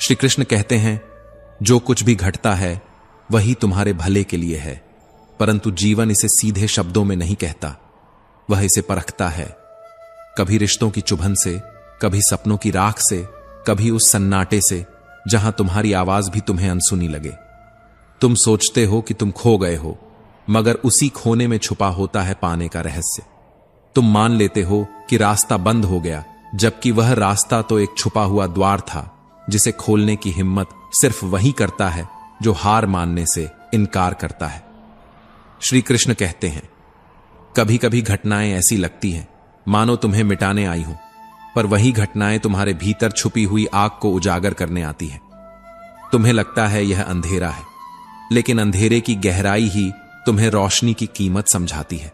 श्री कृष्ण कहते हैं, जो कुछ भी घटता है वही तुम्हारे भले के लिए है, परंतु जीवन इसे सीधे शब्दों में नहीं कहता, वह इसे परखता है। कभी रिश्तों की चुभन से, कभी सपनों की राख से, कभी उस सन्नाटे से जहां तुम्हारी आवाज भी तुम्हें अनसुनी लगे। तुम सोचते हो कि तुम खो गए हो, मगर उसी खोने में छुपा होता है पाने का रहस्य। तुम मान लेते हो कि रास्ता बंद हो गया, जबकि वह रास्ता तो एक छुपा हुआ द्वार था, जिसे खोलने की हिम्मत सिर्फ वही करता है जो हार मानने से इनकार करता है। श्री कृष्ण कहते हैं, कभी कभी घटनाएं ऐसी लगती हैं मानो तुम्हें मिटाने आई हो, पर वही घटनाएं तुम्हारे भीतर छुपी हुई आग को उजागर करने आती हैं। तुम्हें लगता है यह अंधेरा है, लेकिन अंधेरे की गहराई ही तुम्हें रोशनी की कीमत समझाती है।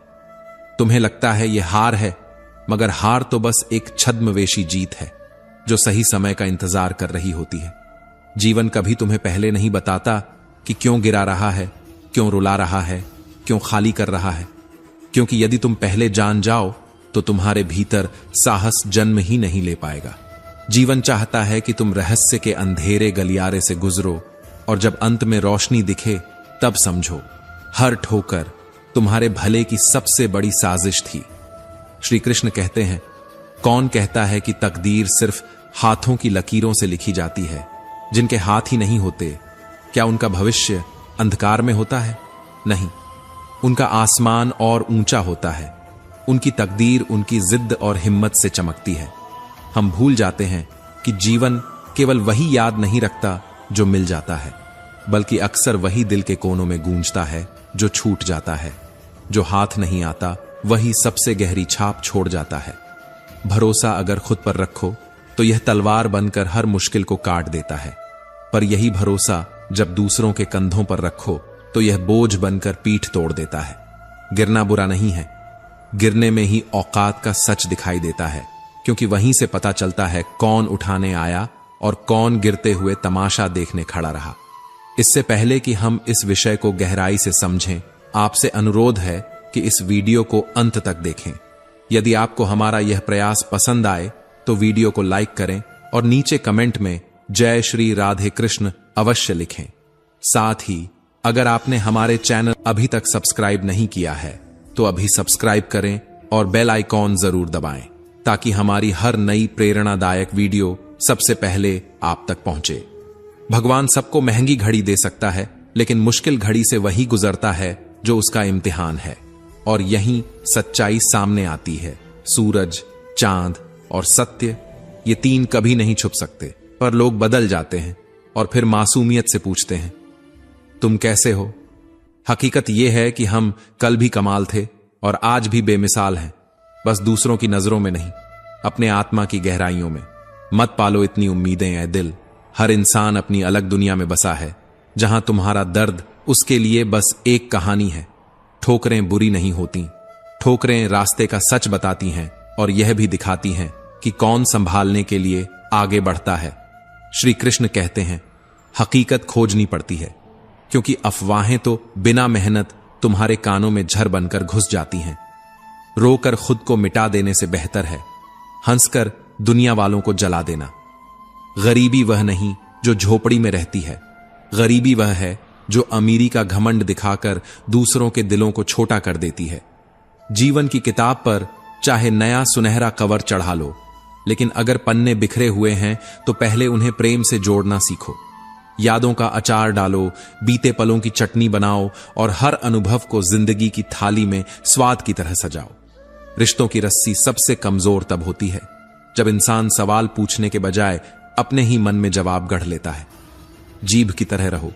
तुम्हें लगता है यह हार है, मगर हार तो बस एक छद्मवेशी जीत है जो सही समय का इंतजार कर रही होती है। जीवन कभी तुम्हें पहले नहीं बताता कि क्यों गिरा रहा है, क्यों रुला रहा है, क्यों खाली कर रहा है, क्योंकि यदि तुम पहले जान जाओ तो तुम्हारे भीतर साहस जन्म ही नहीं ले पाएगा। जीवन चाहता है कि तुम रहस्य के अंधेरे गलियारे से गुजरो, और जब अंत में रोशनी दिखे तब समझो हर ठोकर तुम्हारे भले की सबसे बड़ी साजिश थी। श्री कृष्ण कहते हैं, कौन कहता है कि तकदीर सिर्फ हाथों की लकीरों से लिखी जाती है? जिनके हाथ ही नहीं होते, क्या उनका भविष्य अंधकार में होता है? नहीं, उनका आसमान और ऊंचा होता है। उनकी तकदीर उनकी जिद्द और हिम्मत से चमकती है। हम भूल जाते हैं कि जीवन केवल वही याद नहीं रखता जो मिल जाता है, बल्कि अक्सर वही दिल के कोनों में गूंजता है जो छूट जाता है। जो हाथ नहीं आता वही सबसे गहरी छाप छोड़ जाता है। भरोसा अगर खुद पर रखो तो यह तलवार बनकर हर मुश्किल को काट देता है, पर यही भरोसा जब दूसरों के कंधों पर रखो तो यह बोझ बनकर पीठ तोड़ देता है। गिरना बुरा नहीं है, गिरने में ही औकात का सच दिखाई देता है, क्योंकि वहीं से पता चलता है कौन उठाने आया और कौन गिरते हुए तमाशा देखने खड़ा रहा। इससे पहले कि हम इस विषय को गहराई से समझें, आपसे अनुरोध है कि इस वीडियो को अंत तक देखें। यदि आपको हमारा यह प्रयास पसंद आए तो वीडियो को लाइक करें और नीचे कमेंट में जय श्री राधे कृष्ण अवश्य लिखें। साथ ही अगर आपने हमारे चैनल अभी तक सब्सक्राइब नहीं किया है तो अभी सब्सक्राइब करें और बेल आइकॉन जरूर दबाएं, ताकि हमारी हर नई प्रेरणादायक वीडियो सबसे पहले आप तक पहुंचे। भगवान सबको महंगी घड़ी दे सकता है, लेकिन मुश्किल घड़ी से वही गुजरता है जो उसका इम्तिहान है, और यहीं सच्चाई सामने आती है। सूरज, चांद और सत्य, ये तीन कभी नहीं छुप सकते, पर लोग बदल जाते हैं और फिर मासूमियत से पूछते हैं, तुम कैसे हो? हकीकत यह है कि हम कल भी कमाल थे और आज भी बेमिसाल हैं, बस दूसरों की नजरों में नहीं, अपने आत्मा की गहराइयों में। मत पालो इतनी उम्मीदें ऐ दिल, हर इंसान अपनी अलग दुनिया में बसा है। जहां तुम्हारा दर्द, उसके लिए बस एक कहानी है। ठोकरें बुरी नहीं होती, ठोकरें रास्ते का सच बताती हैं और यह भी दिखाती हैं कि कौन संभालने के लिए आगे बढ़ता है। श्री कृष्ण कहते हैं, हकीकत खोजनी पड़ती है, क्योंकि अफवाहें तो बिना मेहनत तुम्हारे कानों में झर बनकर घुस जाती हैं। रोकर खुद को मिटा देने से बेहतर है हंसकर दुनिया वालों को जला देना। गरीबी वह नहीं जो झोपड़ी में रहती है, गरीबी वह है जो अमीरी का घमंड दिखाकर दूसरों के दिलों को छोटा कर देती है। जीवन की किताब पर चाहे नया सुनहरा कवर चढ़ा लो, लेकिन अगर पन्ने बिखरे हुए हैं तो पहले उन्हें प्रेम से जोड़ना सीखो। यादों का अचार डालो, बीते पलों की चटनी बनाओ और हर अनुभव को जिंदगी की थाली में स्वाद की तरह सजाओ। रिश्तों की रस्सी सबसे कमजोर तब होती है जब इंसान सवाल पूछने के बजाय अपने ही मन में जवाब गढ़ लेता है। जीभ की तरह रहो,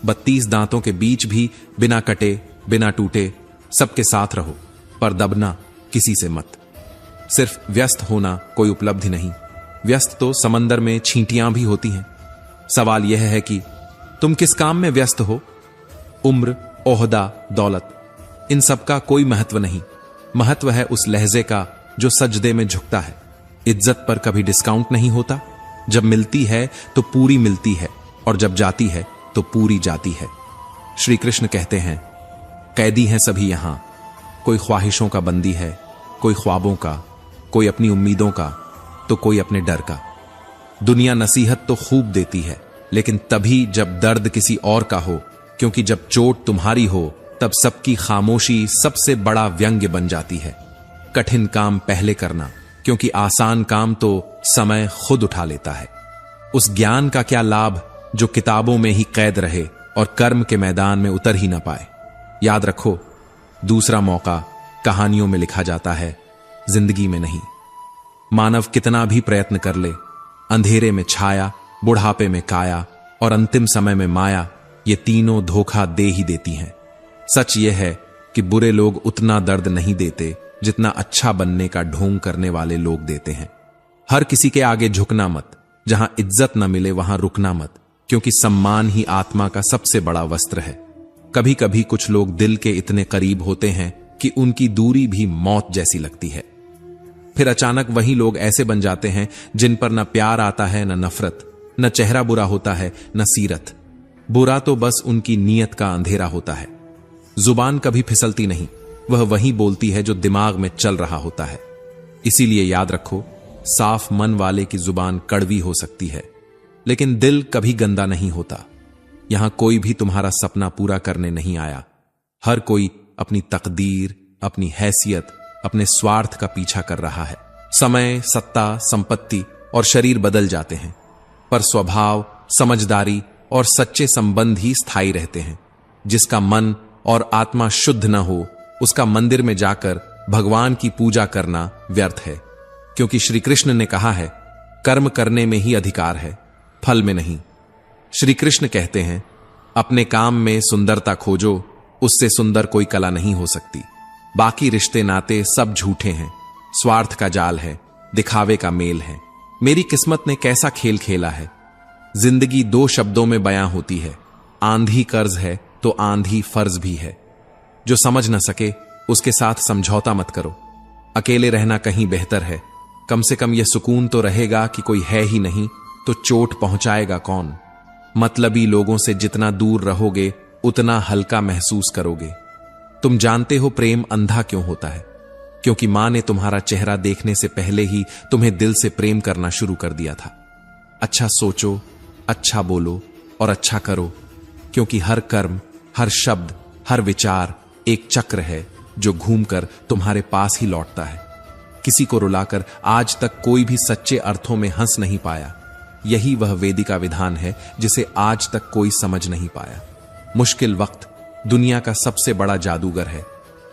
32 दांतों के बीच भी बिना कटे, बिना टूटे सबके साथ रहो, पर दबना किसी से मत। सिर्फ व्यस्त होना कोई उपलब्धि नहीं, व्यस्त तो समंदर में छींटियां भी होती हैं। सवाल यह है कि तुम किस काम में व्यस्त हो? उम्र, ओहदा, दौलत, इन सब का कोई महत्व नहीं। महत्व है उस लहजे का जो सजदे में झुकता है। इज्जत पर कभी डिस्काउंट नहीं होता। जब मिलती है तो पूरी मिलती है, और जब जाती है तो पूरी जाती है। श्री कृष्ण कहते हैं, कैदी हैं सभी यहां, कोई ख्वाहिशों का बंदी है, कोई ख्वाबों का, कोई अपनी उम्मीदों का, तो कोई अपने डर का। दुनिया नसीहत तो खूब देती है, लेकिन तभी जब दर्द किसी और का हो, क्योंकि जब चोट तुम्हारी हो तब सबकी खामोशी सबसे बड़ा व्यंग्य बन जाती है। कठिन काम पहले करना, क्योंकि आसान काम तो समय खुद उठा लेता है। उस ज्ञान का क्या लाभ जो किताबों में ही कैद रहे और कर्म के मैदान में उतर ही ना पाए। याद रखो, दूसरा मौका कहानियों में लिखा जाता है, जिंदगी में नहीं। मानव कितना भी प्रयत्न कर ले, अंधेरे में छाया, बुढ़ापे में काया और अंतिम समय में माया, ये तीनों धोखा दे ही देती हैं। सच यह है कि बुरे लोग उतना दर्द नहीं देते जितना अच्छा बनने का ढोंग करने वाले लोग देते हैं। हर किसी के आगे झुकना मत, जहां इज्जत न मिले वहां रुकना मत, क्योंकि सम्मान ही आत्मा का सबसे बड़ा वस्त्र है। कभी कभी कुछ लोग दिल के इतने करीब होते हैं कि उनकी दूरी भी मौत जैसी लगती है। फिर अचानक वही लोग ऐसे बन जाते हैं जिन पर न प्यार आता है, न नफरत, न चेहरा बुरा होता है, न सीरत। बुरा तो बस उनकी नीयत का अंधेरा होता है। जुबान कभी फिसलती नहीं, वह वही बोलती है जो दिमाग में चल रहा होता है। इसीलिए याद रखो, साफ मन वाले की जुबान कड़वी हो सकती है, लेकिन दिल कभी गंदा नहीं होता। यहां कोई भी तुम्हारा सपना पूरा करने नहीं आया। हर कोई अपनी तकदीर, अपनी हैसियत, अपने स्वार्थ का पीछा कर रहा है। समय, सत्ता, संपत्ति और शरीर बदल जाते हैं, पर स्वभाव, समझदारी और सच्चे संबंध ही स्थायी रहते हैं। जिसका मन और आत्मा शुद्ध न हो, उसका मंदिर में जाकर भगवान की पूजा करना व्यर्थ है, क्योंकि श्री कृष्ण ने कहा है, कर्म करने में ही अधिकार है, फल में नहीं। श्री कृष्ण कहते हैं, अपने काम में सुंदरता खोजो, उससे सुंदर कोई कला नहीं हो सकती। बाकी रिश्ते नाते सब झूठे हैं, स्वार्थ का जाल है, दिखावे का मेल है। मेरी किस्मत ने कैसा खेल खेला है। जिंदगी दो शब्दों में बयां होती है, आंधी कर्ज है तो आंधी फर्ज भी है। जो समझ न सके उसके साथ समझौता मत करो। अकेले रहना कहीं बेहतर है। कम से कम यह सुकून तो रहेगा कि कोई है ही नहीं, तो चोट पहुंचाएगा कौन। मतलबी लोगों से जितना दूर रहोगे उतना हल्का महसूस करोगे। तुम जानते हो प्रेम अंधा क्यों होता है? क्योंकि मां ने तुम्हारा चेहरा देखने से पहले ही तुम्हें दिल से प्रेम करना शुरू कर दिया था। अच्छा सोचो, अच्छा बोलो और अच्छा करो, क्योंकि हर कर्म, हर शब्द, हर विचार एक चक्र है जो घूमकर तुम्हारे पास ही लौटता है। किसी को रुलाकर आज तक कोई भी सच्चे अर्थों में हंस नहीं पाया। यही वह वेदिका विधान है जिसे आज तक कोई समझ नहीं पाया। मुश्किल वक्त दुनिया का सबसे बड़ा जादूगर है,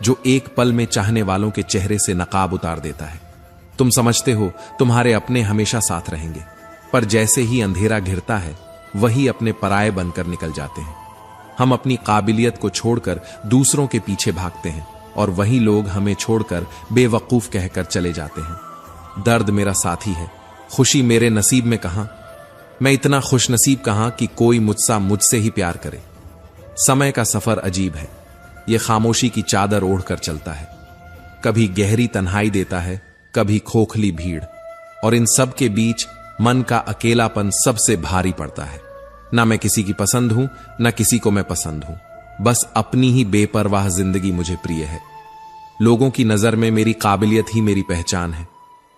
जो एक पल में चाहने वालों के चेहरे से नकाब उतार देता है। तुम समझते हो तुम्हारे अपने हमेशा साथ रहेंगे, पर जैसे ही अंधेरा घिरता है वही अपने पराये बनकर निकल जाते हैं। हम अपनी काबिलियत को छोड़कर दूसरों के पीछे भागते हैं और वही लोग हमें छोड़कर बेवकूफ कहकर चले जाते हैं। दर्द मेरा साथी है, खुशी मेरे नसीब में कहां। मैं इतना खुशनसीब कहां कि कोई मुझसे ही प्यार करे। समय का सफर अजीब है, यह खामोशी की चादर ओढ़कर चलता है। कभी गहरी तन्हाई देता है, कभी खोखली भीड़, और इन सब के बीच मन का अकेलापन सबसे भारी पड़ता है। ना मैं किसी की पसंद हूं, ना किसी को मैं पसंद हूं। बस अपनी ही बेपरवाह जिंदगी मुझे प्रिय है। लोगों की नजर में मेरी काबिलियत ही मेरी पहचान है,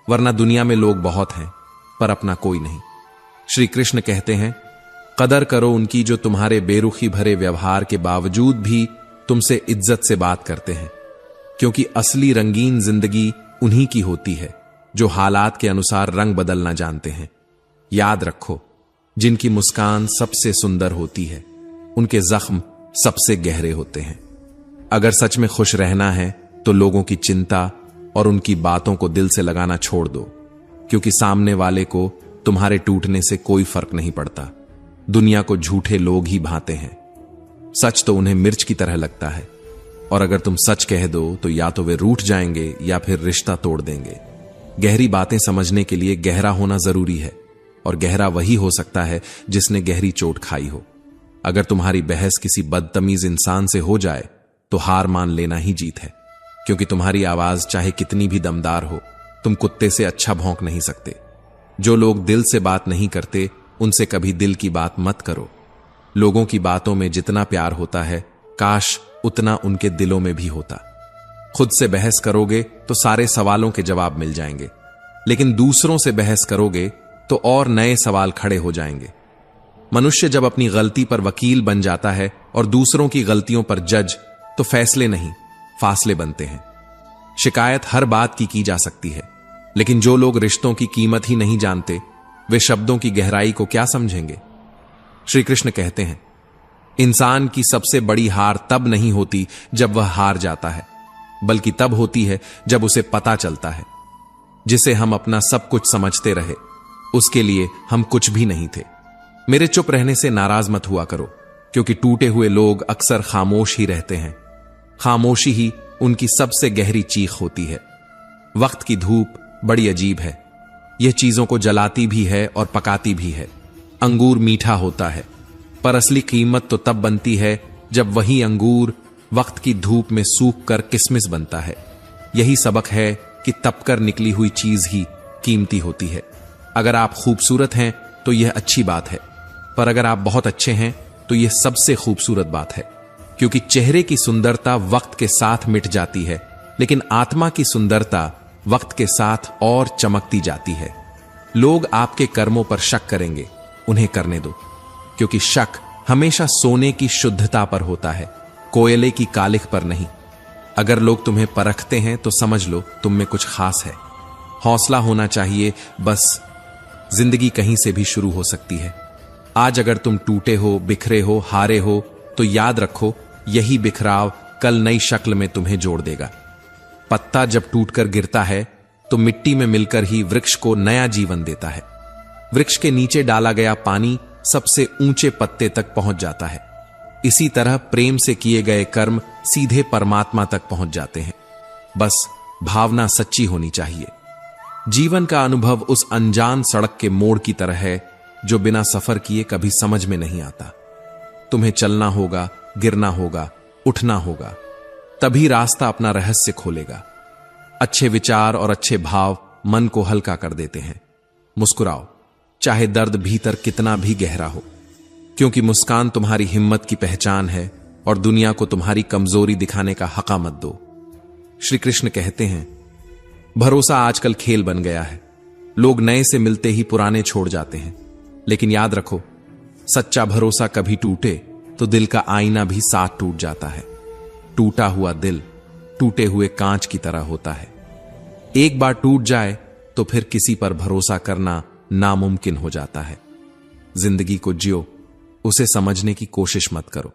वरना दुनिया में लोग बहुत हैं पर अपना कोई नहीं। श्री कृष्ण कहते हैं, कदर करो उनकी जो तुम्हारे बेरुखी भरे व्यवहार के बावजूद भी तुमसे इज्जत से बात करते हैं, क्योंकि असली रंगीन जिंदगी उन्हीं की होती है जो हालात के अनुसार रंग बदलना जानते हैं। याद रखो, जिनकी मुस्कान सबसे सुंदर होती है उनके जख्म सबसे गहरे होते हैं। अगर सच में खुश रहना है तो लोगों की चिंता और उनकी बातों को दिल से लगाना छोड़ दो, क्योंकि सामने वाले को तुम्हारे टूटने से कोई फर्क नहीं पड़ता। दुनिया को झूठे लोग ही भाते हैं, सच तो उन्हें मिर्च की तरह लगता है, और अगर तुम सच कह दो तो या तो वे रूठ जाएंगे या फिर रिश्ता तोड़ देंगे। गहरी बातें समझने के लिए गहरा होना जरूरी है, और गहरा वही हो सकता है जिसने गहरी चोट खाई हो। अगर तुम्हारी बहस किसी बदतमीज इंसान से हो जाए तो हार मान लेना ही जीत है, क्योंकि तुम्हारी आवाज चाहे कितनी भी दमदार हो, तुम कुत्ते से अच्छा भौंक नहीं सकते। जो लोग दिल से बात नहीं करते उनसे कभी दिल की बात मत करो। लोगों की बातों में जितना प्यार होता है, काश उतना उनके दिलों में भी होता। खुद से बहस करोगे तो सारे सवालों के जवाब मिल जाएंगे, लेकिन दूसरों से बहस करोगे तो और नए सवाल खड़े हो जाएंगे। मनुष्य जब अपनी गलती पर वकील बन जाता है और दूसरों की गलतियों पर जज, तो फैसले नहीं, फासले बनते हैं। शिकायत हर बात की जा सकती है, लेकिन जो लोग रिश्तों की कीमत ही नहीं जानते, वे शब्दों की गहराई को क्या समझेंगे। श्री कृष्ण कहते हैं, इंसान की सबसे बड़ी हार तब नहीं होती जब वह हार जाता है, बल्कि तब होती है जब उसे पता चलता है जिसे हम अपना सब कुछ समझते रहे, उसके लिए हम कुछ भी नहीं थे। मेरे चुप रहने से नाराज मत हुआ करो, क्योंकि टूटे हुए लोग अक्सर खामोश ही रहते हैं। खामोशी ही उनकी सबसे गहरी चीख होती है। वक्त की धूप बड़ी अजीब है, यह चीजों को जलाती भी है और पकाती भी है। अंगूर मीठा होता है, पर असली कीमत तो तब बनती है जब वही अंगूर वक्त की धूप में सूख कर किसमिस बनता है। यही सबक है कि तपकर निकली हुई चीज ही कीमती होती है। अगर आप खूबसूरत हैं तो यह अच्छी बात है, पर अगर आप बहुत अच्छे हैं तो यह सबसे खूबसूरत बात है, क्योंकि चेहरे की सुंदरता वक्त के साथ मिट जाती है, लेकिन आत्मा की सुंदरता वक्त के साथ और चमकती जाती है। लोग आपके कर्मों पर शक करेंगे, उन्हें करने दो, क्योंकि शक हमेशा सोने की शुद्धता पर होता है, कोयले की कालिख पर नहीं। अगर लोग तुम्हें परखते हैं तो समझ लो तुम में कुछ खास है। हौसला होना चाहिए, बस जिंदगी कहीं से भी शुरू हो सकती है। आज अगर तुम टूटे हो, बिखरे हो, हारे हो, तो याद रखो यही बिखराव कल नई शक्ल में तुम्हें जोड़ देगा। पत्ता जब टूटकर गिरता है तो मिट्टी में मिलकर ही वृक्ष को नया जीवन देता है। वृक्ष के नीचे डाला गया पानी सबसे ऊंचे पत्ते तक पहुंच जाता है। इसी तरह प्रेम से किए गए कर्म सीधे परमात्मा तक पहुंच जाते हैं। बस भावना सच्ची होनी चाहिए। जीवन का अनुभव उस अनजान सड़क के मोड़ की तरह है जो बिना सफर किए कभी समझ में नहीं आता। तुम्हें चलना होगा, गिरना होगा, उठना होगा, तभी रास्ता अपना रहस्य खोलेगा। अच्छे विचार और अच्छे भाव मन को हल्का कर देते हैं। मुस्कुराओ, चाहे दर्द भीतर कितना भी गहरा हो, क्योंकि मुस्कान तुम्हारी हिम्मत की पहचान है और दुनिया को तुम्हारी कमजोरी दिखाने का हक़ मत दो। श्री कृष्ण कहते हैं, भरोसा आजकल खेल बन गया है। लोग नए से मिलते ही पुराने छोड़ जाते हैं, लेकिन याद रखो, सच्चा भरोसा कभी टूटे तो दिल का आईना भी साथ टूट जाता है। टूटा हुआ दिल टूटे हुए कांच की तरह होता है। एक बार टूट जाए तो फिर किसी पर भरोसा करना नामुमकिन हो जाता है। जिंदगी को जियो, उसे समझने की कोशिश मत करो।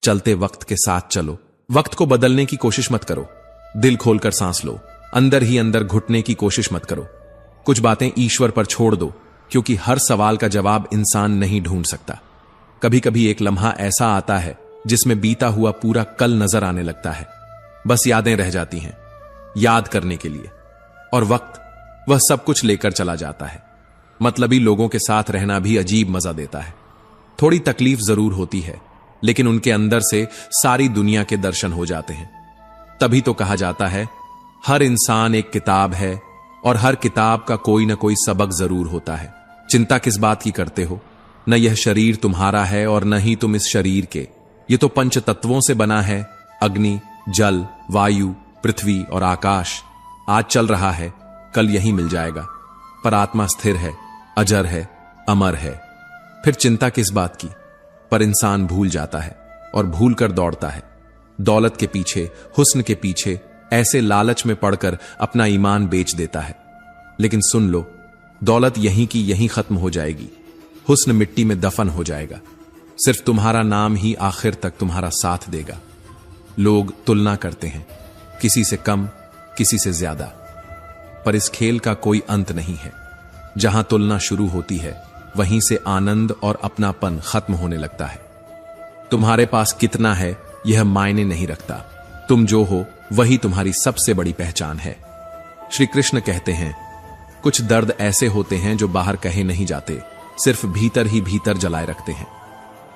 चलते वक्त के साथ चलो, वक्त को बदलने की कोशिश मत करो। दिल खोलकर सांस लो, अंदर ही अंदर घुटने की कोशिश मत करो। कुछ बातें ईश्वर पर छोड़ दो, क्योंकि हर सवाल का जवाब इंसान नहीं ढूंढ सकता। कभी कभी एक लम्हा ऐसा आता है जिसमें बीता हुआ पूरा कल नजर आने लगता है। बस यादें रह जाती हैं याद करने के लिए, और वक्त वह सब कुछ लेकर चला जाता है। मतलबी लोगों के साथ रहना भी अजीब मजा देता है। थोड़ी तकलीफ जरूर होती है, लेकिन उनके अंदर से सारी दुनिया के दर्शन हो जाते हैं। तभी तो कहा जाता है, हर इंसान एक किताब है और हर किताब का कोई ना कोई सबक जरूर होता है। चिंता किस बात की करते हो? न यह शरीर तुम्हारा है और न ही तुम इस शरीर के। ये तो पंच तत्वों से बना है, अग्नि, जल, वायु, पृथ्वी और आकाश। आज चल रहा है, कल यही मिल जाएगा। पर आत्मा स्थिर है, अजर है, अमर है। फिर चिंता किस बात की? पर इंसान भूल जाता है और भूल कर दौड़ता है। दौलत के पीछे, हुस्न के पीछे, ऐसे लालच में पड़कर अपना ईमान बेच देता है। लेकिन सुन लो, दौलत यहीं की यहीं खत्म हो जाएगी, हुस्न मिट्टी में दफन हो जाएगा। सिर्फ तुम्हारा नाम ही आखिर तक तुम्हारा साथ देगा। लोग तुलना करते हैं, किसी से कम, किसी से ज्यादा, पर इस खेल का कोई अंत नहीं है। जहां तुलना शुरू होती है, वहीं से आनंद और अपनापन खत्म होने लगता है। तुम्हारे पास कितना है यह मायने नहीं रखता, तुम जो हो वही तुम्हारी सबसे बड़ी पहचान है। श्री कृष्ण कहते हैं, कुछ दर्द ऐसे होते हैं जो बाहर कहे नहीं जाते, सिर्फ भीतर ही भीतर जलाए रखते हैं।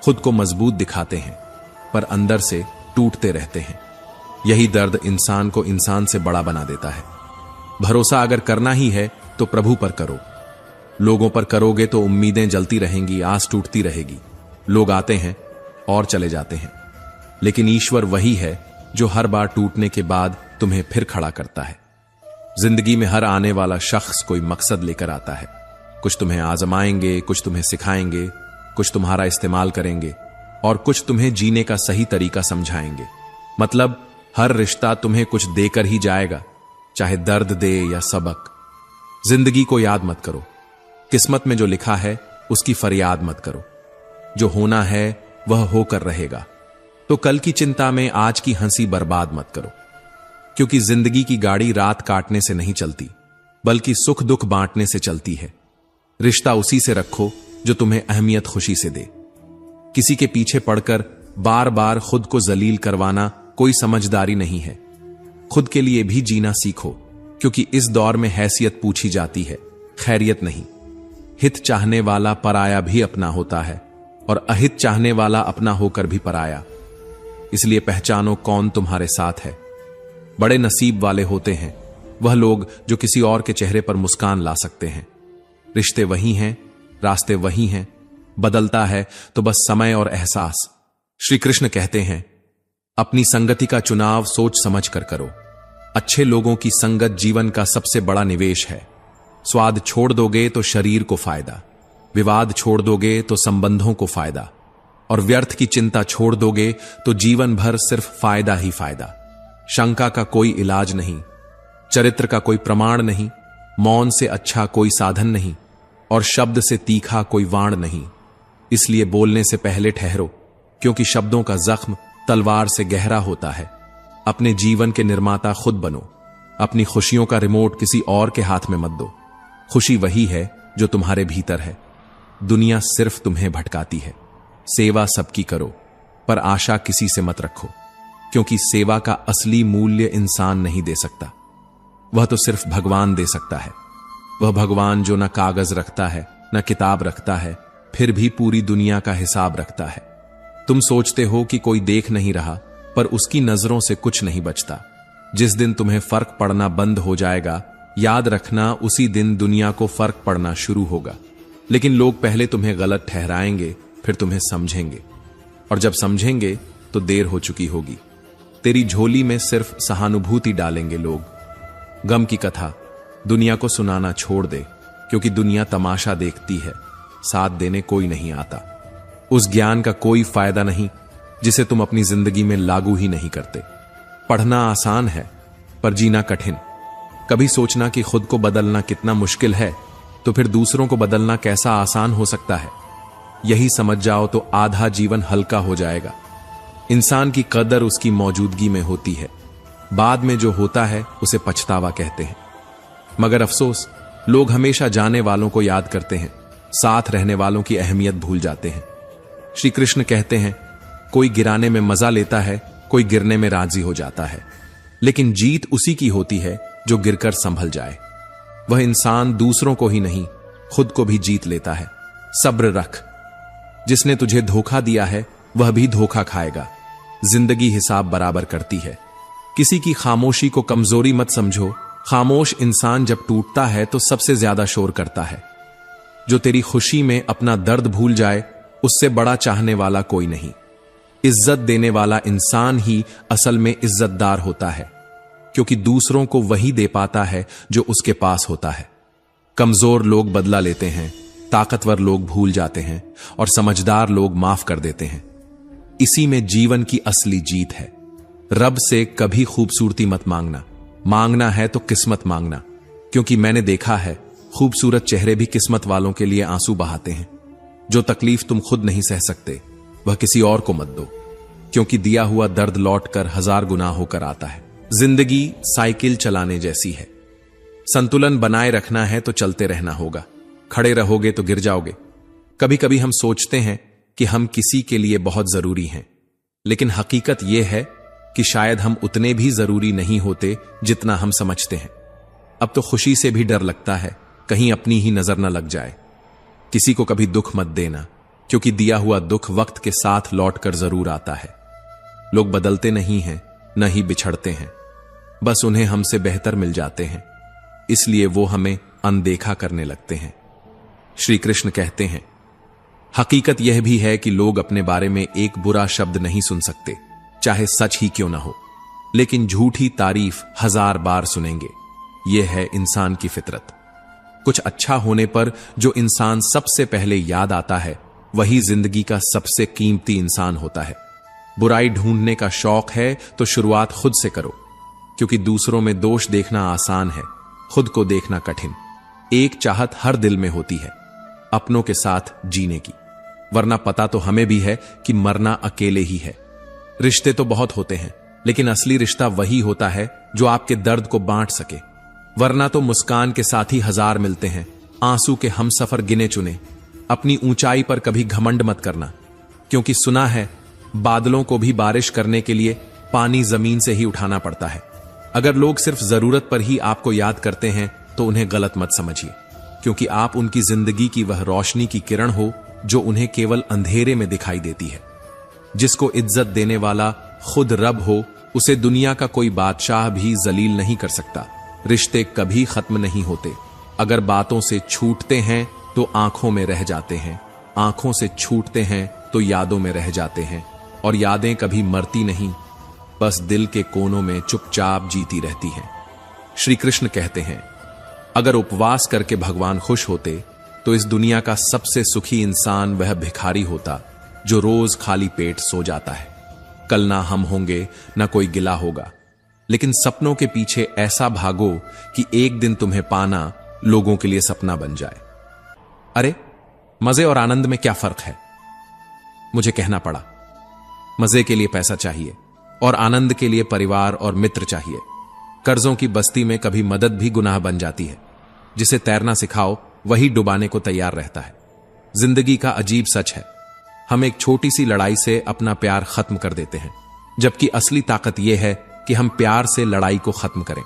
खुद को मजबूत दिखाते हैं, पर अंदर से टूटते रहते हैं। यही दर्द इंसान को इंसान से बड़ा बना देता है। भरोसा अगर करना ही है तो प्रभु पर करो। लोगों पर करोगे तो उम्मीदें जलती रहेंगी, आस टूटती रहेगी। लोग आते हैं और चले जाते हैं, लेकिन ईश्वर वही है जो हर बार टूटने के बाद तुम्हें फिर खड़ा करता है। जिंदगी में हर आने वाला शख्स कोई मकसद लेकर आता है, कुछ तुम्हें आजमाएंगे, कुछ तुम्हें सिखाएंगे, कुछ तुम्हारा इस्तेमाल करेंगे और कुछ तुम्हें जीने का सही तरीका समझाएंगे। मतलब हर रिश्ता तुम्हें कुछ देकर ही जाएगा, चाहे दर्द दे या सबक। जिंदगी को याद मत करो, किस्मत में जो लिखा है उसकी फरियाद मत करो। जो होना है वह होकर रहेगा। तो कल की चिंता में आज की हंसी बर्बाद मत करो, क्योंकि जिंदगी की गाड़ी रात काटने से नहीं चलती, बल्कि सुख दुख बांटने से चलती है। रिश्ता उसी से रखो जो तुम्हें अहमियत खुशी से दे। किसी के पीछे पड़कर बार बार खुद को जलील करवाना कोई समझदारी नहीं है। खुद के लिए भी जीना सीखो, क्योंकि इस दौर में हैसियत पूछी जाती है, खैरियत नहीं। हित चाहने वाला पराया भी अपना होता है और अहित चाहने वाला अपना होकर भी पराया। इसलिए पहचानो कौन तुम्हारे साथ है। बड़े नसीब वाले होते हैं वह लोग जो किसी और के चेहरे पर मुस्कान ला सकते हैं। रिश्ते वही हैं, रास्ते वही हैं, बदलता है तो बस समय और एहसास। श्री कृष्ण कहते हैं, अपनी संगति का चुनाव सोच समझ कर करो। अच्छे लोगों की संगत जीवन का सबसे बड़ा निवेश है। स्वाद छोड़ दोगे तो शरीर को फायदा, विवाद छोड़ दोगे तो संबंधों को फायदा, और व्यर्थ की चिंता छोड़ दोगे तो जीवन भर सिर्फ फायदा ही फायदा। शंका का कोई इलाज नहीं, चरित्र का कोई प्रमाण नहीं, मौन से अच्छा कोई साधन नहीं, और शब्द से तीखा कोई वाण नहीं। इसलिए बोलने से पहले ठहरो, क्योंकि शब्दों का जख्म तलवार से गहरा होता है। अपने जीवन के निर्माता खुद बनो। अपनी खुशियों का रिमोट किसी और के हाथ में मत दो। खुशी वही है जो तुम्हारे भीतर है। दुनिया सिर्फ तुम्हें भटकाती है। सेवा सबकी करो, पर आशा किसी से मत रखो, क्योंकि सेवा का असली मूल्य इंसान नहीं दे सकता। वह तो सिर्फ भगवान दे सकता है। वह भगवान जो न कागज रखता है न किताब रखता है, फिर भी पूरी दुनिया का हिसाब रखता है। तुम सोचते हो कि कोई देख नहीं रहा, पर उसकी नजरों से कुछ नहीं बचता। जिस दिन तुम्हें फर्क पड़ना बंद हो जाएगा, याद रखना उसी दिन दुनिया को फर्क पड़ना शुरू होगा। लेकिन लोग पहले तुम्हें गलत ठहराएंगे, फिर तुम्हें समझेंगे, और जब समझेंगे तो देर हो चुकी होगी। तेरी झोली में सिर्फ सहानुभूति डालेंगे लोग। गम की कथा दुनिया को सुनाना छोड़ दे, क्योंकि दुनिया तमाशा देखती है, साथ देने कोई नहीं आता। उस ज्ञान का कोई फायदा नहीं जिसे तुम अपनी जिंदगी में लागू ही नहीं करते। पढ़ना आसान है, पर जीना कठिन। कभी सोचना कि खुद को बदलना कितना मुश्किल है, तो फिर दूसरों को बदलना कैसा आसान हो सकता है। यही समझ जाओ तो आधा जीवन हल्का हो जाएगा। इंसान की कदर उसकी मौजूदगी में होती है। बाद में जो होता है उसे पछतावा कहते हैं। मगर अफसोस, लोग हमेशा जाने वालों को याद करते हैं, साथ रहने वालों की अहमियत भूल जाते हैं। श्री कृष्ण कहते हैं, कोई गिराने में मजा लेता है, कोई गिरने में राजी हो जाता है, लेकिन जीत उसी की होती है जो गिरकर संभल जाए। वह इंसान दूसरों को ही नहीं, खुद को भी जीत लेता है। सब्र रख। जिसने तुझे धोखा दिया है वह भी धोखा खाएगा। जिंदगी हिसाब बराबर करती है। किसी की खामोशी को कमजोरी मत समझो। खामोश इंसान जब टूटता है तो सबसे ज्यादा शोर करता है। जो तेरी खुशी में अपना दर्द भूल जाए, उससे बड़ा चाहने वाला कोई नहीं। इज्जत देने वाला इंसान ही असल में इज्जतदार होता है, क्योंकि दूसरों को वही दे पाता है जो उसके पास होता है। कमजोर लोग बदला लेते हैं, ताकतवर लोग भूल जाते हैं, और समझदार लोग माफ कर देते हैं। इसी में जीवन की असली जीत है। रब से कभी खूबसूरती मत मांगना, मांगना है तो किस्मत मांगना, क्योंकि मैंने देखा है खूबसूरत चेहरे भी किस्मत वालों के लिए आंसू बहाते हैं। जो तकलीफ तुम खुद नहीं सह सकते वह किसी और को मत दो, क्योंकि दिया हुआ दर्द लौटकर 1000 गुना होकर आता है। जिंदगी साइकिल चलाने जैसी है। संतुलन बनाए रखना है तो चलते रहना होगा। खड़े रहोगे तो गिर जाओगे। कभी कभी हम सोचते हैं कि हम किसी के लिए बहुत जरूरी हैं, लेकिन हकीकत यह है कि शायद हम उतने भी जरूरी नहीं होते जितना हम समझते हैं। अब तो खुशी से भी डर लगता है कहीं अपनी ही नजर न लग जाए। किसी को कभी दुख मत देना, क्योंकि दिया हुआ दुख वक्त के साथ लौटकर जरूर आता है। लोग बदलते नहीं हैं, न ही बिछड़ते हैं, बस उन्हें हमसे बेहतर मिल जाते हैं, इसलिए वो हमें अनदेखा करने लगते हैं। श्री कृष्ण कहते हैं, हकीकत यह भी है कि लोग अपने बारे में एक बुरा शब्द नहीं सुन सकते, चाहे सच ही क्यों ना हो, लेकिन झूठी तारीफ 1000 बार सुनेंगे। यह है इंसान की फितरत। कुछ अच्छा होने पर जो इंसान सबसे पहले याद आता है वही जिंदगी का सबसे कीमती इंसान होता है। बुराई ढूंढने का शौक है तो शुरुआत खुद से करो, क्योंकि दूसरों में दोष देखना आसान है, खुद को देखना कठिन। एक चाहत हर दिल में होती है, अपनों के साथ जीने की, वरना पता तो हमें भी है कि मरना अकेले ही है। रिश्ते तो बहुत होते हैं, लेकिन असली रिश्ता वही होता है जो आपके दर्द को बांट सके, वरना तो मुस्कान के साथी हजार मिलते हैं, आंसू के हम सफर गिने चुने। अपनी ऊंचाई पर कभी घमंड मत करना, क्योंकि सुना है बादलों को भी बारिश करने के लिए पानी जमीन से ही उठाना पड़ता है। अगर लोग सिर्फ जरूरत पर ही आपको याद करते हैं तो उन्हें गलत मत समझिए, क्योंकि आप उनकी जिंदगी की वह रोशनी की किरण हो जो उन्हें केवल अंधेरे में दिखाई देती है। जिसको इज्जत देने वाला खुद रब हो, उसे दुनिया का कोई बादशाह भी जलील नहीं कर सकता। रिश्ते कभी खत्म नहीं होते, अगर बातों से छूटते हैं तो आंखों में रह जाते हैं, आंखों से छूटते हैं तो यादों में रह जाते हैं, और यादें कभी मरती नहीं, बस दिल के कोनों में चुपचाप जीती रहती हैं। श्री कृष्ण कहते हैं, अगर उपवास करके भगवान खुश होते तो इस दुनिया का सबसे सुखी इंसान वह भिखारी होता जो रोज खाली पेट सो जाता है। कल ना हम होंगे, ना कोई गिला होगा, लेकिन सपनों के पीछे ऐसा भागो कि एक दिन तुम्हें पाना लोगों के लिए सपना बन जाए। अरे, मजे और आनंद में क्या फर्क है? मुझे कहना पड़ा। मजे के लिए पैसा चाहिए और आनंद के लिए परिवार और मित्र चाहिए। कर्जों की बस्ती में कभी मदद भी गुनाह बन जाती है। जिसे तैरना सिखाओ वही डुबाने को तैयार रहता है। जिंदगी का अजीब सच है, हम एक छोटी सी लड़ाई से अपना प्यार खत्म कर देते हैं, जबकि असली ताकत यह है कि हम प्यार से लड़ाई को खत्म करें।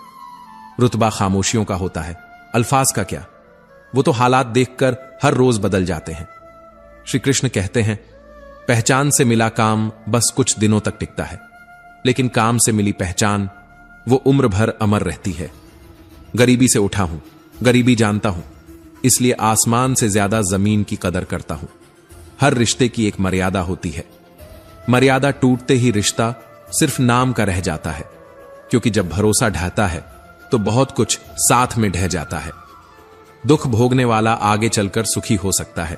रुतबा खामोशियों का होता है, अल्फाज का क्या? वो तो हालात देखकर हर रोज बदल जाते हैं। श्री कृष्ण कहते हैं, पहचान से मिला काम बस कुछ दिनों तक टिकता है, लेकिन काम से मिली पहचान वो उम्र भर अमर रहती है। गरीबी से उठा हूं, गरीबी जानता हूं, इसलिए आसमान से ज्यादा जमीन की कदर करता हूं। हर रिश्ते की एक मर्यादा होती है, मर्यादा टूटते ही रिश्ता सिर्फ नाम का रह जाता है, क्योंकि जब भरोसा ढहता है तो बहुत कुछ साथ में ढह जाता है। दुख भोगने वाला आगे चलकर सुखी हो सकता है,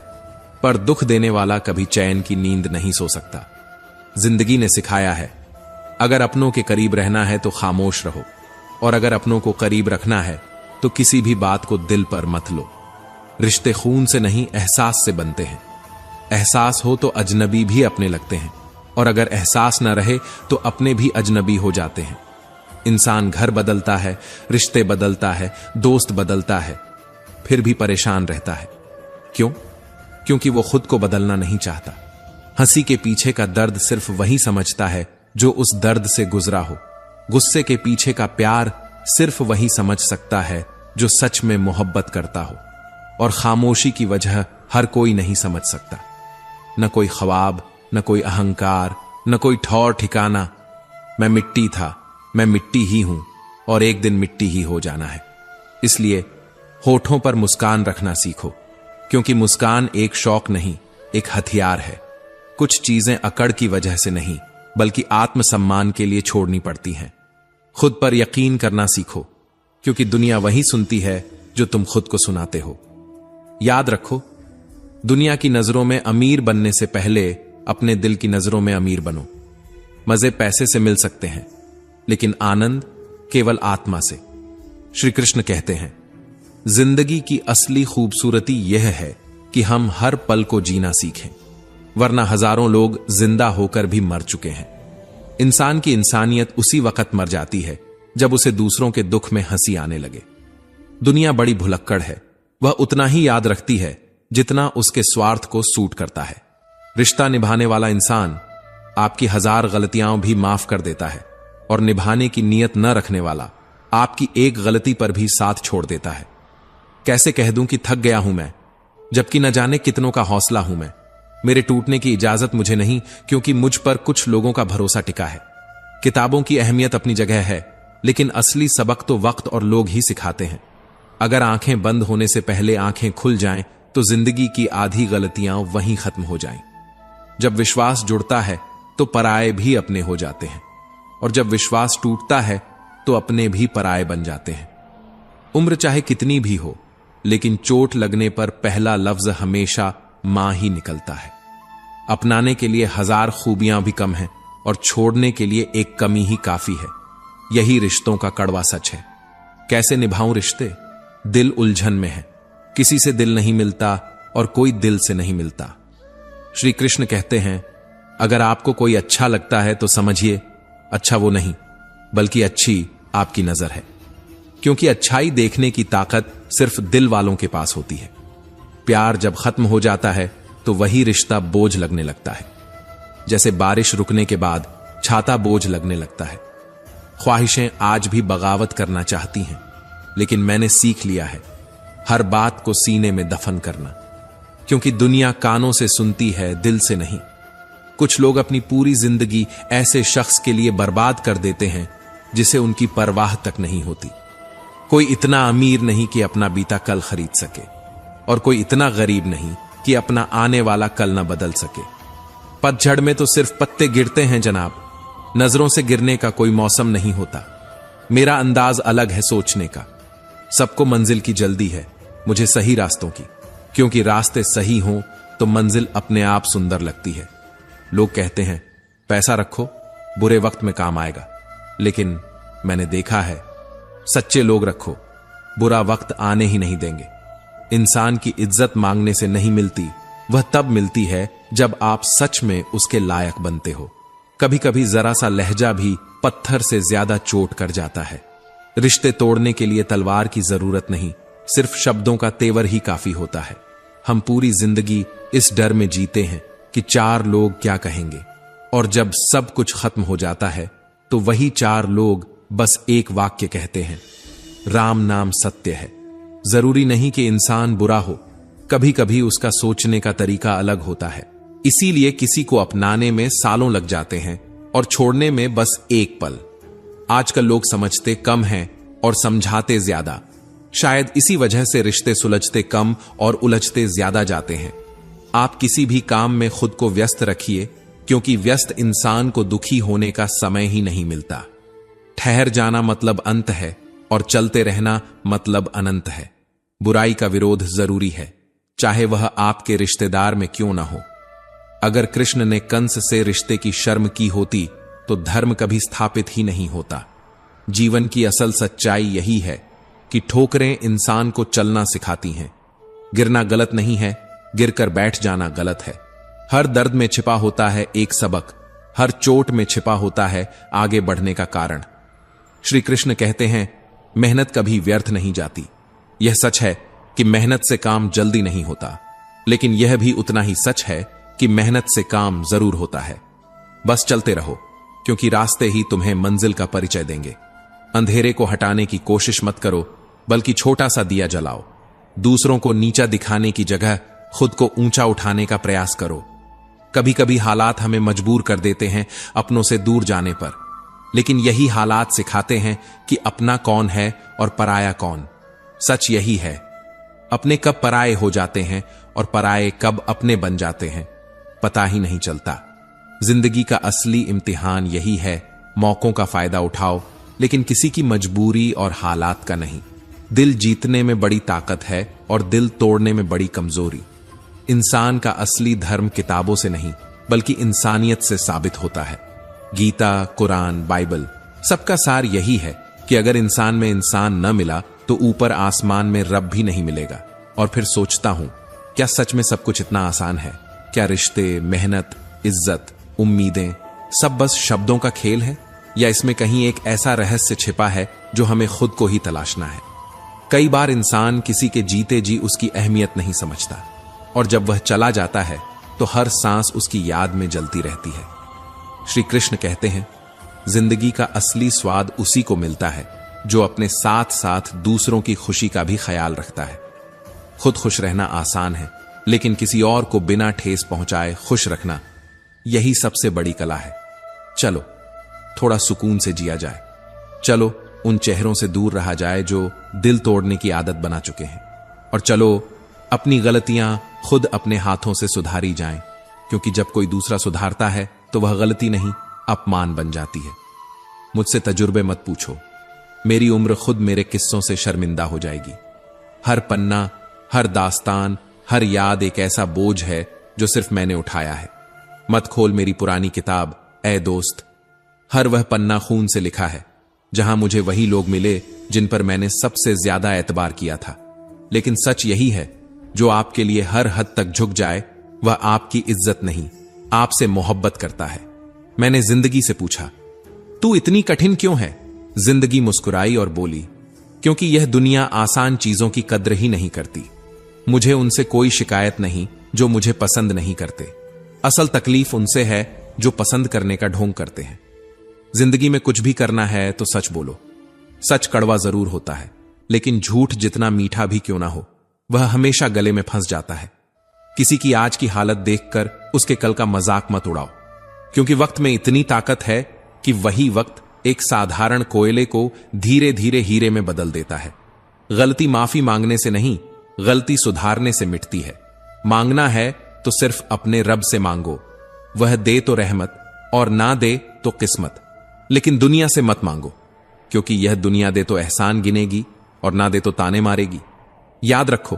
पर दुख देने वाला कभी चैन की नींद नहीं सो सकता। जिंदगी ने सिखाया है, अगर अपनों के करीब रहना है तो खामोश रहो, और अगर अपनों को करीब रखना है तो किसी भी बात को दिल पर मत लो। रिश्ते खून से नहीं, एहसास से बनते हैं। एहसास हो तो अजनबी भी अपने लगते हैं, और अगर एहसास न रहे तो अपने भी अजनबी हो जाते हैं। इंसान घर बदलता है, रिश्ते बदलता है, दोस्त बदलता है, फिर भी परेशान रहता है। क्यों? क्योंकि वो खुद को बदलना नहीं चाहता। हंसी के पीछे का दर्द सिर्फ वही समझता है जो उस दर्द से गुजरा हो। गुस्से के पीछे का प्यार सिर्फ वही समझ सकता है जो सच में मोहब्बत करता हो, और खामोशी की वजह हर कोई नहीं समझ सकता। न कोई ख्वाब, न कोई अहंकार, न कोई ठौर ठिकाना। मैं मिट्टी था, मैं मिट्टी ही हूं, और एक दिन मिट्टी ही हो जाना है। इसलिए होठों पर मुस्कान रखना सीखो, क्योंकि मुस्कान एक शौक नहीं, एक हथियार है। कुछ चीजें अकड़ की वजह से नहीं, बल्कि आत्मसम्मान के लिए छोड़नी पड़ती हैं। खुद पर यकीन करना सीखो, क्योंकि दुनिया वही सुनती है जो तुम खुद को सुनाते हो। याद रखो, दुनिया की नजरों में अमीर बनने से पहले अपने दिल की नजरों में अमीर बनो। मजे पैसे से मिल सकते हैं, लेकिन आनंद केवल आत्मा से। श्री कृष्ण कहते हैं, जिंदगी की असली खूबसूरती यह है कि हम हर पल को जीना सीखें, वरना हजारों लोग जिंदा होकर भी मर चुके हैं। इंसान की इंसानियत उसी वक्त मर जाती है जब उसे दूसरों के दुख में हंसी आने लगे। दुनिया बड़ी भुलक्कड़ है, वह उतना ही याद रखती है जितना उसके स्वार्थ को सूट करता है। रिश्ता निभाने वाला इंसान आपकी हजार गलतियां भी माफ कर देता है, और निभाने की नीयत न रखने वाला आपकी एक गलती पर भी साथ छोड़ देता है। कैसे कह दूं कि थक गया हूं मैं, जबकि न जाने कितनों का हौसला हूं मैं। मेरे टूटने की इजाजत मुझे नहीं, क्योंकि मुझ पर कुछ लोगों का भरोसा टिका है। किताबों की अहमियत अपनी जगह है, लेकिन असली सबक तो वक्त और लोग ही सिखाते हैं। अगर आंखें बंद होने से पहले आंखें खुल जाएं, तो जिंदगी की आधी गलतियां वहीं खत्म हो जाएं। जब विश्वास जुड़ता है तो पराये भी अपने हो जाते हैं, और जब विश्वास टूटता है तो अपने भी पराये बन जाते हैं। उम्र चाहे कितनी भी हो, लेकिन चोट लगने पर पहला लफ्ज हमेशा मां ही निकलता है। अपनाने के लिए 1000 खूबियां भी कम हैं और छोड़ने के लिए एक कमी ही काफी है। यही रिश्तों का कड़वा सच है। कैसे निभाऊं रिश्ते? दिल उलझन में है, किसी से दिल नहीं मिलता और कोई दिल से नहीं मिलता। श्री कृष्ण कहते हैं, अगर आपको कोई अच्छा लगता है तो समझिए अच्छा वो नहीं, बल्कि अच्छी आपकी नजर है, क्योंकि अच्छाई देखने की ताकत सिर्फ दिल वालों के पास होती है। प्यार जब खत्म हो जाता है तो वही रिश्ता बोझ लगने लगता है, जैसे बारिश रुकने के बाद छाता बोझ लगने लगता है। ख्वाहिशें आज भी बगावत करना चाहती हैं, लेकिन मैंने सीख लिया है हर बात को सीने में दफन करना, क्योंकि दुनिया कानों से सुनती है, दिल से नहीं। कुछ लोग अपनी पूरी जिंदगी ऐसे शख्स के लिए बर्बाद कर देते हैं जिसे उनकी परवाह तक नहीं होती। कोई इतना अमीर नहीं कि अपना बीता कल खरीद सके, और कोई इतना गरीब नहीं कि अपना आने वाला कल न बदल सके। पतझड़ में तो सिर्फ पत्ते गिरते हैं जनाब, नजरों से गिरने का कोई मौसम नहीं होता। मेरा अंदाज अलग है सोचने का। सबको मंजिल की जल्दी है, मुझे सही रास्तों की, क्योंकि रास्ते सही हों तो मंजिल अपने आप सुंदर लगती है। लोग कहते हैं पैसा रखो, बुरे वक्त में काम आएगा, लेकिन मैंने देखा है सच्चे लोग रखो, बुरा वक्त आने ही नहीं देंगे। इंसान की इज्जत मांगने से नहीं मिलती, वह तब मिलती है जब आप सच में उसके लायक बनते हो। कभी कभी जरा सा लहजा भी पत्थर से ज्यादा चोट कर जाता है। रिश्ते तोड़ने के लिए तलवार की जरूरत नहीं, सिर्फ शब्दों का तेवर ही काफी होता है। हम पूरी जिंदगी इस डर में जीते हैं कि 4 लोग क्या कहेंगे, और जब सब कुछ खत्म हो जाता है तो वही 4 लोग बस एक वाक्य कहते हैं, राम नाम सत्य है। जरूरी नहीं कि इंसान बुरा हो, कभी कभी उसका सोचने का तरीका अलग होता है। इसीलिए किसी को अपनाने में सालों लग जाते हैं और छोड़ने में बस एक पल। आजकल लोग समझते कम हैं और समझाते ज्यादा। शायद इसी वजह से रिश्ते सुलझते कम और उलझते ज्यादा जाते हैं। आप किसी भी काम में खुद को व्यस्त रखिए, क्योंकि व्यस्त इंसान को दुखी होने का समय ही नहीं मिलता। ठहर जाना मतलब अंत है, और चलते रहना मतलब अनंत है। बुराई का विरोध जरूरी है, चाहे वह आपके रिश्तेदार में क्यों ना हो। अगर कृष्ण ने कंस से रिश्ते की शर्म की होती तो धर्म कभी स्थापित ही नहीं होता। जीवन की असल सच्चाई यही है कि ठोकरें इंसान को चलना सिखाती हैं। गिरना गलत नहीं है, गिरकर बैठ जाना गलत है। हर दर्द में छिपा होता है एक सबक, हर चोट में छिपा होता है आगे बढ़ने का कारण। श्री कृष्ण कहते हैं, मेहनत कभी व्यर्थ नहीं जाती। यह सच है कि मेहनत से काम जल्दी नहीं होता, लेकिन यह भी उतना ही सच है कि मेहनत से काम जरूर होता है। बस चलते रहो, क्योंकि रास्ते ही तुम्हें मंजिल का परिचय देंगे। अंधेरे को हटाने की कोशिश मत करो, बल्कि छोटा सा दिया जलाओ। दूसरों को नीचा दिखाने की जगह खुद को ऊंचा उठाने का प्रयास करो। कभी कभी हालात हमें मजबूर कर देते हैं अपनों से दूर जाने पर, लेकिन यही हालात सिखाते हैं कि अपना कौन है और पराया कौन। सच यही है, अपने कब पराये हो जाते हैं और पराये कब अपने बन जाते हैं, पता ही नहीं चलता। जिंदगी का असली इम्तिहान यही है, मौकों का फायदा उठाओ, लेकिन किसी की मजबूरी और हालात का नहीं। दिल जीतने में बड़ी ताकत है और दिल तोड़ने में बड़ी कमजोरी। इंसान का असली धर्म किताबों से नहीं, बल्कि इंसानियत से साबित होता है। गीता, कुरान, बाइबल, सबका सार यही है कि अगर इंसान में इंसान न मिला तो ऊपर आसमान में रब भी नहीं मिलेगा। और फिर सोचता हूं, क्या सच में सब कुछ इतना आसान है? क्या रिश्ते, मेहनत, इज्जत, उम्मीदें सब बस शब्दों का खेल है, या इसमें कहीं एक ऐसा रहस्य छिपा है जो हमें खुद को ही तलाशना है? कई बार इंसान किसी के जीते जी उसकी अहमियत नहीं समझता, और जब वह चला जाता है तो हर सांस उसकी याद में जलती रहती है। श्री कृष्ण कहते हैं, जिंदगी का असली स्वाद उसी को मिलता है जो अपने साथ साथ दूसरों की खुशी का भी ख्याल रखता है। खुद खुश रहना आसान है, लेकिन किसी और को बिना ठेस पहुंचाए खुश रखना, यही सबसे बड़ी कला है। चलो थोड़ा सुकून से जिया जाए। चलो उन चेहरों से दूर रहा जाए जो दिल तोड़ने की आदत बना चुके हैं। और चलो अपनी गलतियां खुद अपने हाथों से सुधारी जाएं, क्योंकि जब कोई दूसरा सुधारता है तो वह गलती नहीं, अपमान बन जाती है। मुझसे तजुर्बे मत पूछो, मेरी उम्र खुद मेरे किस्सों से शर्मिंदा हो जाएगी। हर पन्ना, हर दास्तान, हर याद एक ऐसा बोझ है जो सिर्फ मैंने उठाया है। मत खोल मेरी पुरानी किताब ऐ दोस्त। हर वह पन्ना खून से लिखा है, जहां मुझे वही लोग मिले जिन पर मैंने सबसे ज्यादा एतबार किया था। लेकिन सच यही है, जो आपके लिए हर हद तक झुक जाए वह आपकी इज्जत नहीं, आपसे मोहब्बत करता है। मैंने जिंदगी से पूछा, तू इतनी कठिन क्यों है? जिंदगी मुस्कुराई और बोली, क्योंकि यह दुनिया आसान चीजों की कद्र ही नहीं करती। मुझे उनसे कोई शिकायत नहीं जो मुझे पसंद नहीं करते। असल तकलीफ उनसे है जो पसंद करने का ढोंग करते हैं। जिंदगी में कुछ भी करना है तो सच बोलो। सच कड़वा जरूर होता है, लेकिन झूठ जितना मीठा भी क्यों ना हो, वह हमेशा गले में फंस जाता है। किसी की आज की हालत देखकर उसके कल का मजाक मत उड़ाओ, क्योंकि वक्त में इतनी ताकत है कि वही वक्त एक साधारण कोयले को धीरे धीरे हीरे में बदल देता है। गलती माफी मांगने से नहीं, गलती सुधारने से मिटती है। मांगना है तो सिर्फ अपने रब से मांगो, वह दे तो रहमत और ना दे तो किस्मत। लेकिन दुनिया से मत मांगो, क्योंकि यह दुनिया दे तो एहसान गिनेगी और ना दे तो ताने मारेगी। याद रखो,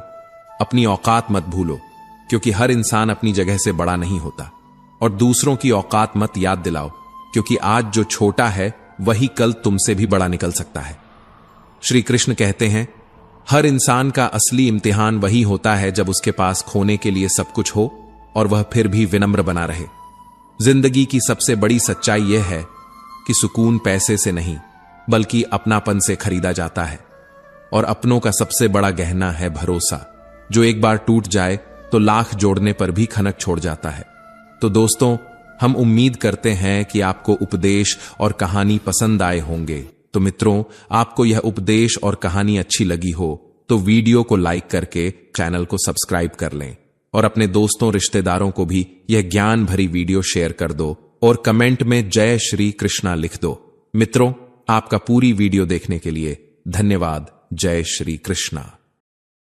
अपनी औकात मत भूलो, क्योंकि हर इंसान अपनी जगह से बड़ा नहीं होता। और दूसरों की औकात मत याद दिलाओ, क्योंकि आज जो छोटा है वही कल तुमसे भी बड़ा निकल सकता है। श्री कृष्ण कहते हैं, हर इंसान का असली इम्तिहान वही होता है जब उसके पास खोने के लिए सब कुछ हो और वह फिर भी विनम्र बना रहे। जिंदगी की सबसे बड़ी सच्चाई यह है कि सुकून पैसे से नहीं, बल्कि अपनापन से खरीदा जाता है। और अपनों का सबसे बड़ा गहना है भरोसा, जो एक बार टूट जाए तो लाख जोड़ने पर भी खनक छोड़ जाता है। तो दोस्तों, हम उम्मीद करते हैं कि आपको उपदेश और कहानी पसंद आए होंगे। तो मित्रों, आपको यह उपदेश और कहानी अच्छी लगी हो तो वीडियो को लाइक करके चैनल को सब्सक्राइब कर लें और अपने दोस्तों रिश्तेदारों को भी यह ज्ञान भरी वीडियो शेयर कर दो और कमेंट में जय श्री कृष्णा लिख दो। मित्रों, आपका पूरी वीडियो देखने के लिए धन्यवाद। जय श्री कृष्णा।